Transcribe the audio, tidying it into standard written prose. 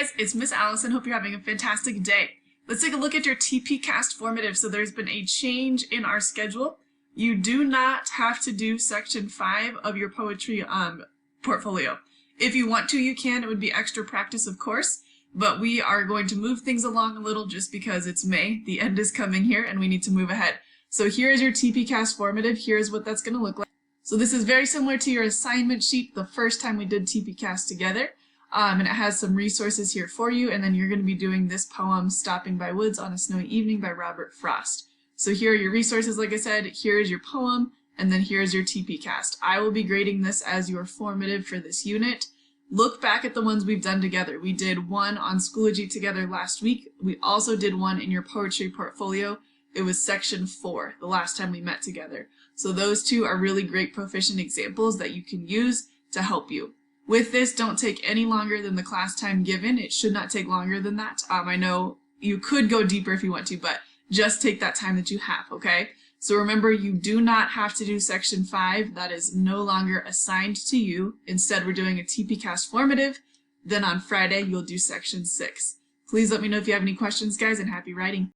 guys, it's Miss Allison. Hope you're having a fantastic day. Let's take a look at your TPCASTT Formative. So there's been a change in our schedule. You do not have to do section 5 of your poetry portfolio. If you want to, you can. It would be extra practice, of course, but we are going to move things along a little just because it's May. The end is coming here and we need to move ahead. So here is your TPCASTT Formative. Here's what that's going to look like. So this is very similar to your assignment sheet the first time we did TPCASTT together. And it has some resources here for you, and then you're going to be doing this poem, Stopping by Woods on a Snowy Evening by Robert Frost. So here are your resources, like I said, here is your poem, and then here's your TPCASTT. I will be grading this as your formative for this unit. Look back at the ones we've done together. We did one on Schoology together last week. We also did one in your poetry portfolio. It was section 4, the last time we met together. So those two are really great proficient examples that you can use to help you. With this, don't take any longer than the class time given. It should not take longer than that. I know you could go deeper if you want to, but just take that time that you have, okay? So remember, you do not have to do section 5. That is no longer assigned to you. Instead, we're doing a TPCASTT Formative. Then on Friday, you'll do section 6. Please let me know if you have any questions, guys, and happy writing.